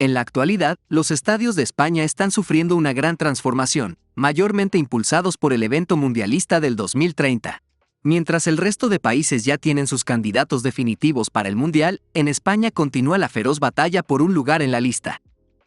En la actualidad, los estadios de España están sufriendo una gran transformación, mayormente impulsados por el evento mundialista del 2030. Mientras el resto de países ya tienen sus candidatos definitivos para el Mundial, en España continúa la feroz batalla por un lugar en la lista.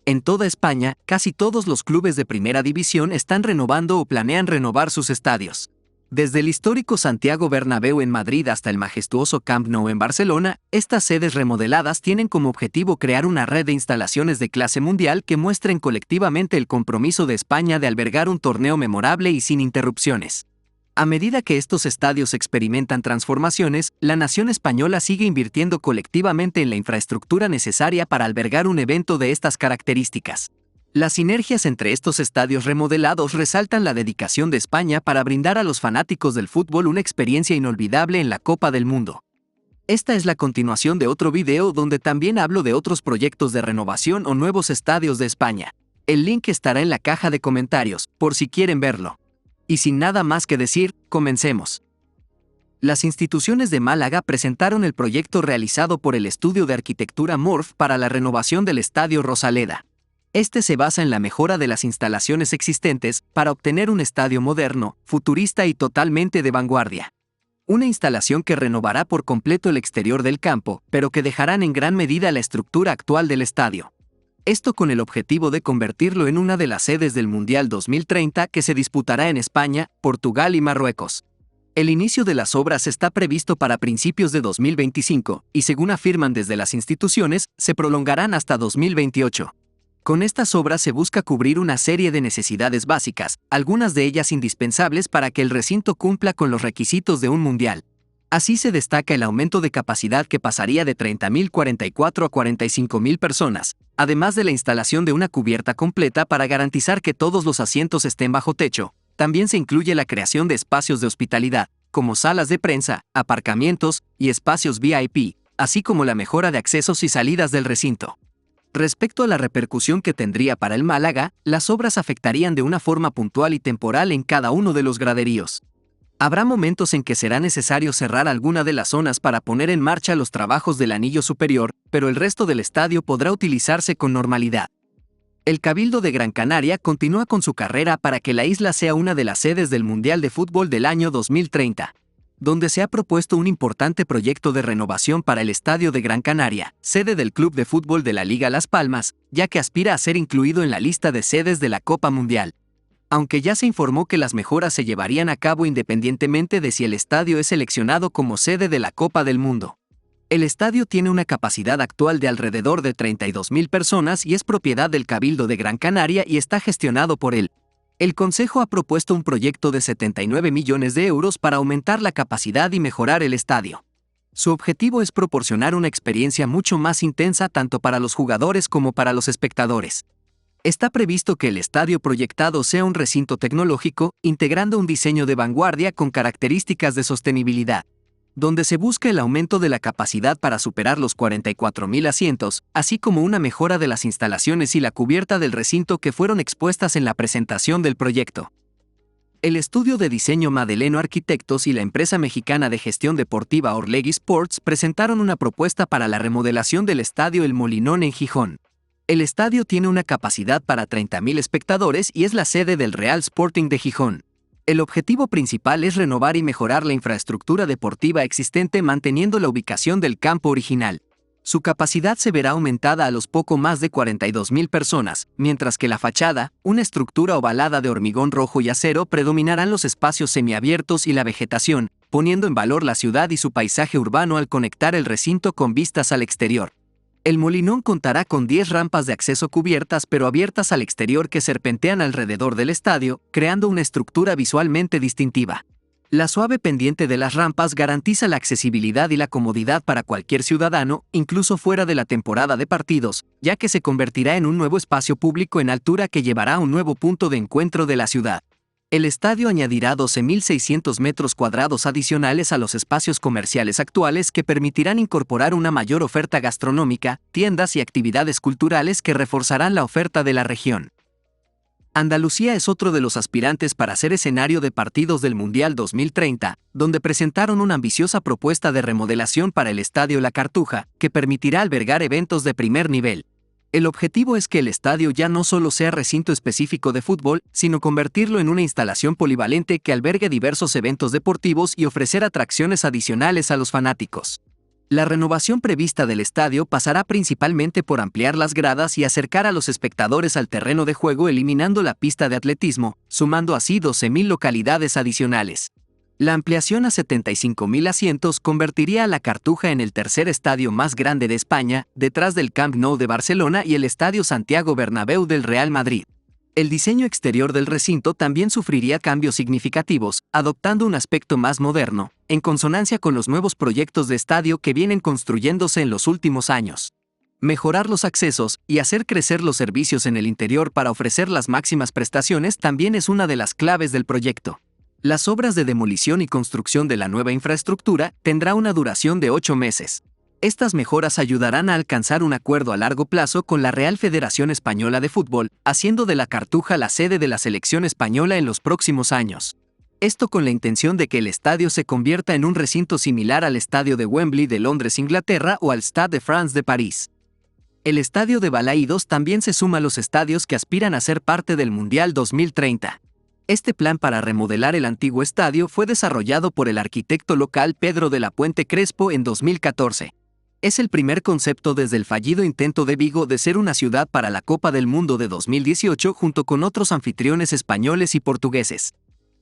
En toda España, casi todos los clubes de primera división están renovando o planean renovar sus estadios. Desde el histórico Santiago Bernabéu en Madrid hasta el majestuoso Camp Nou en Barcelona, estas sedes remodeladas tienen como objetivo crear una red de instalaciones de clase mundial que muestren colectivamente el compromiso de España de albergar un torneo memorable y sin interrupciones. A medida que estos estadios experimentan transformaciones, la nación española sigue invirtiendo colectivamente en la infraestructura necesaria para albergar un evento de estas características. Las sinergias entre estos estadios remodelados resaltan la dedicación de España para brindar a los fanáticos del fútbol una experiencia inolvidable en la Copa del Mundo. Esta es la continuación de otro video donde también hablo de otros proyectos de renovación o nuevos estadios de España. El link estará en la caja de comentarios, por si quieren verlo. Y sin nada más que decir, comencemos. Las instituciones de Málaga presentaron el proyecto realizado por el estudio de arquitectura MORF para la renovación del Estadio Rosaleda. Este se basa en la mejora de las instalaciones existentes para obtener un estadio moderno, futurista y totalmente de vanguardia. Una instalación que renovará por completo el exterior del campo, pero que dejarán en gran medida la estructura actual del estadio. Esto con el objetivo de convertirlo en una de las sedes del Mundial 2030 que se disputará en España, Portugal y Marruecos. El inicio de las obras está previsto para principios de 2025 y, según afirman desde las instituciones, se prolongarán hasta 2028. Con estas obras se busca cubrir una serie de necesidades básicas, algunas de ellas indispensables para que el recinto cumpla con los requisitos de un mundial. Así se destaca el aumento de capacidad que pasaría de 30.044 a 45.000 personas, además de la instalación de una cubierta completa para garantizar que todos los asientos estén bajo techo. También se incluye la creación de espacios de hospitalidad, como salas de prensa, aparcamientos y espacios VIP, así como la mejora de accesos y salidas del recinto. Respecto a la repercusión que tendría para el Málaga, las obras afectarían de una forma puntual y temporal en cada uno de los graderíos. Habrá momentos en que será necesario cerrar alguna de las zonas para poner en marcha los trabajos del anillo superior, pero el resto del estadio podrá utilizarse con normalidad. El Cabildo de Gran Canaria continúa con su carrera para que la isla sea una de las sedes del Mundial de Fútbol del año 2030. Donde se ha propuesto un importante proyecto de renovación para el Estadio de Gran Canaria, sede del Club de Fútbol de la Liga Las Palmas, ya que aspira a ser incluido en la lista de sedes de la Copa Mundial. Aunque ya se informó que las mejoras se llevarían a cabo independientemente de si el estadio es seleccionado como sede de la Copa del Mundo. El estadio tiene una capacidad actual de alrededor de 32.000 personas y es propiedad del Cabildo de Gran Canaria y está gestionado por él. El Consejo ha propuesto un proyecto de 79 millones de euros para aumentar la capacidad y mejorar el estadio. Su objetivo es proporcionar una experiencia mucho más intensa tanto para los jugadores como para los espectadores. Está previsto que el estadio proyectado sea un recinto tecnológico, integrando un diseño de vanguardia con características de sostenibilidad, donde se busca el aumento de la capacidad para superar los 44.000 asientos, así como una mejora de las instalaciones y la cubierta del recinto que fueron expuestas en la presentación del proyecto. El estudio de diseño Madeleno Arquitectos y la empresa mexicana de gestión deportiva Orlegui Sports presentaron una propuesta para la remodelación del estadio El Molinón en Gijón. El estadio tiene una capacidad para 30.000 espectadores y es la sede del Real Sporting de Gijón. El objetivo principal es renovar y mejorar la infraestructura deportiva existente manteniendo la ubicación del campo original. Su capacidad se verá aumentada a los poco más de 42.000 personas, mientras que la fachada, una estructura ovalada de hormigón rojo y acero, predominarán los espacios semiabiertos y la vegetación, poniendo en valor la ciudad y su paisaje urbano al conectar el recinto con vistas al exterior. El Molinón contará con 10 rampas de acceso cubiertas pero abiertas al exterior que serpentean alrededor del estadio, creando una estructura visualmente distintiva. La suave pendiente de las rampas garantiza la accesibilidad y la comodidad para cualquier ciudadano, incluso fuera de la temporada de partidos, ya que se convertirá en un nuevo espacio público en altura que llevará a un nuevo punto de encuentro de la ciudad. El estadio añadirá 12.600 metros cuadrados adicionales a los espacios comerciales actuales que permitirán incorporar una mayor oferta gastronómica, tiendas y actividades culturales que reforzarán la oferta de la región. Andalucía es otro de los aspirantes para ser escenario de partidos del Mundial 2030, donde presentaron una ambiciosa propuesta de remodelación para el Estadio La Cartuja, que permitirá albergar eventos de primer nivel. El objetivo es que el estadio ya no solo sea recinto específico de fútbol, sino convertirlo en una instalación polivalente que albergue diversos eventos deportivos y ofrecer atracciones adicionales a los fanáticos. La renovación prevista del estadio pasará principalmente por ampliar las gradas y acercar a los espectadores al terreno de juego, eliminando la pista de atletismo, sumando así 12.000 localidades adicionales. La ampliación a 75.000 asientos convertiría a la Cartuja en el tercer estadio más grande de España, detrás del Camp Nou de Barcelona y el Estadio Santiago Bernabéu del Real Madrid. El diseño exterior del recinto también sufriría cambios significativos, adoptando un aspecto más moderno, en consonancia con los nuevos proyectos de estadio que vienen construyéndose en los últimos años. Mejorar los accesos y hacer crecer los servicios en el interior para ofrecer las máximas prestaciones también es una de las claves del proyecto. Las obras de demolición y construcción de la nueva infraestructura tendrá una duración de 8 meses. Estas mejoras ayudarán a alcanzar un acuerdo a largo plazo con la Real Federación Española de Fútbol, haciendo de la Cartuja la sede de la selección española en los próximos años. Esto con la intención de que el estadio se convierta en un recinto similar al estadio de Wembley de Londres, Inglaterra, o al Stade de France de París. El estadio de Balaídos también se suma a los estadios que aspiran a ser parte del Mundial 2030. Este plan para remodelar el antiguo estadio fue desarrollado por el arquitecto local Pedro de la Puente Crespo en 2014. Es el primer concepto desde el fallido intento de Vigo de ser una ciudad para la Copa del Mundo de 2018 junto con otros anfitriones españoles y portugueses.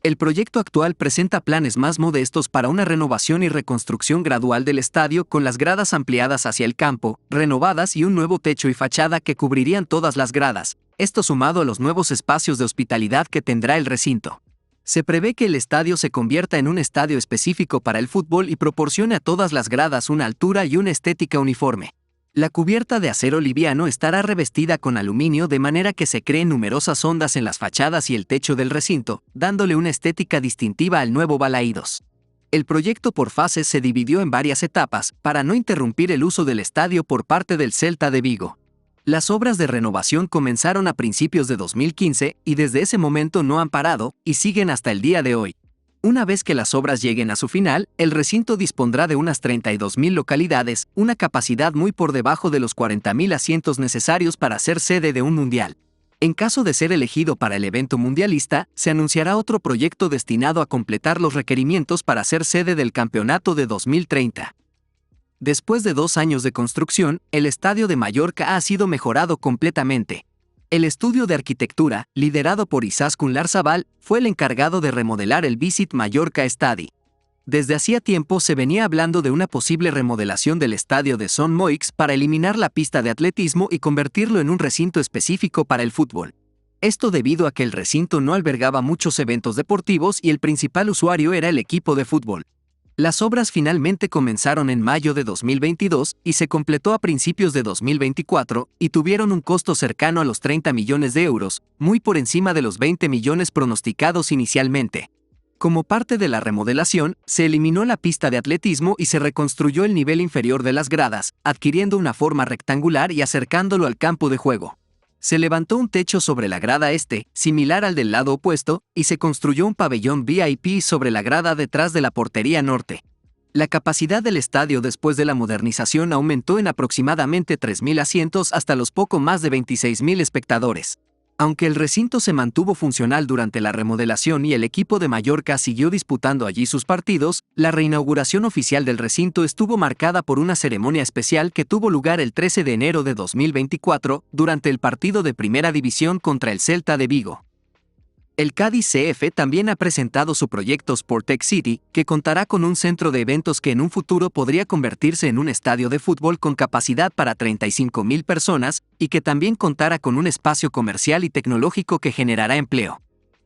El proyecto actual presenta planes más modestos para una renovación y reconstrucción gradual del estadio, con las gradas ampliadas hacia el campo, renovadas, y un nuevo techo y fachada que cubrirían todas las gradas, esto sumado a los nuevos espacios de hospitalidad que tendrá el recinto. Se prevé que el estadio se convierta en un estadio específico para el fútbol y proporcione a todas las gradas una altura y una estética uniforme. La cubierta de acero liviano estará revestida con aluminio de manera que se creen numerosas ondas en las fachadas y el techo del recinto, dándole una estética distintiva al nuevo Balaídos. El proyecto por fases se dividió en varias etapas para no interrumpir el uso del estadio por parte del Celta de Vigo. Las obras de renovación comenzaron a principios de 2015 y desde ese momento no han parado y siguen hasta el día de hoy. Una vez que las obras lleguen a su final, el recinto dispondrá de unas 32.000 localidades, una capacidad muy por debajo de los 40.000 asientos necesarios para ser sede de un mundial. En caso de ser elegido para el evento mundialista, se anunciará otro proyecto destinado a completar los requerimientos para ser sede del campeonato de 2030. Después de 2 años de construcción, el estadio de Mallorca ha sido mejorado completamente. El estudio de arquitectura, liderado por Izaskun Larzábal, fue el encargado de remodelar el Visit Mallorca Estadi. Desde hacía tiempo se venía hablando de una posible remodelación del estadio de Son Moix para eliminar la pista de atletismo y convertirlo en un recinto específico para el fútbol. Esto debido a que el recinto no albergaba muchos eventos deportivos y el principal usuario era el equipo de fútbol. Las obras finalmente comenzaron en mayo de 2022 y se completó a principios de 2024 y tuvieron un costo cercano a los 30 millones de euros, muy por encima de los 20 millones pronosticados inicialmente. Como parte de la remodelación, se eliminó la pista de atletismo y se reconstruyó el nivel inferior de las gradas, adquiriendo una forma rectangular y acercándolo al campo de juego. Se levantó un techo sobre la grada este, similar al del lado opuesto, y se construyó un pabellón VIP sobre la grada detrás de la portería norte. La capacidad del estadio después de la modernización aumentó en aproximadamente 3.000 asientos hasta los poco más de 26.000 espectadores. Aunque el recinto se mantuvo funcional durante la remodelación y el equipo de Mallorca siguió disputando allí sus partidos, la reinauguración oficial del recinto estuvo marcada por una ceremonia especial que tuvo lugar el 13 de enero de 2024, durante el partido de Primera División contra el Celta de Vigo. El Cádiz CF también ha presentado su proyecto Sportec City, que contará con un centro de eventos que en un futuro podría convertirse en un estadio de fútbol con capacidad para 35.000 personas, y que también contará con un espacio comercial y tecnológico que generará empleo.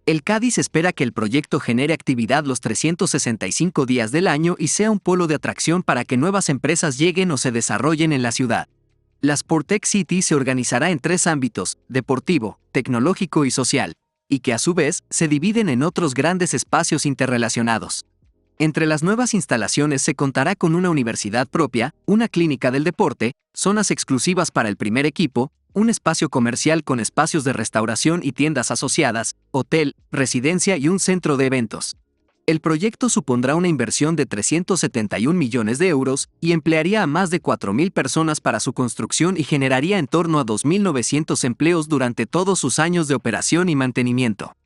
El Cádiz espera que el proyecto genere actividad los 365 días del año y sea un polo de atracción para que nuevas empresas lleguen o se desarrollen en la ciudad. La Sportec City se organizará en 3 ámbitos: deportivo, tecnológico y social, y que a su vez se dividen en otros grandes espacios interrelacionados. Entre las nuevas instalaciones se contará con una universidad propia, una clínica del deporte, zonas exclusivas para el primer equipo, un espacio comercial con espacios de restauración y tiendas asociadas, hotel, residencia y un centro de eventos. El proyecto supondrá una inversión de 371 millones de euros y emplearía a más de 4.000 personas para su construcción y generaría en torno a 2.900 empleos durante todos sus años de operación y mantenimiento.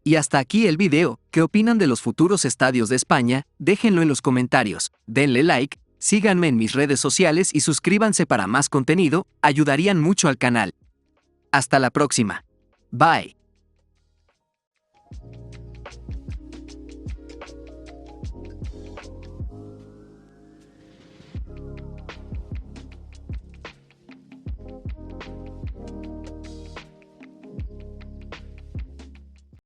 Y hasta aquí el video. ¿Qué opinan de los futuros estadios de España? Déjenlo en los comentarios, denle like, síganme en mis redes sociales y suscríbanse para más contenido, ayudarían mucho al canal. Hasta la próxima. Bye.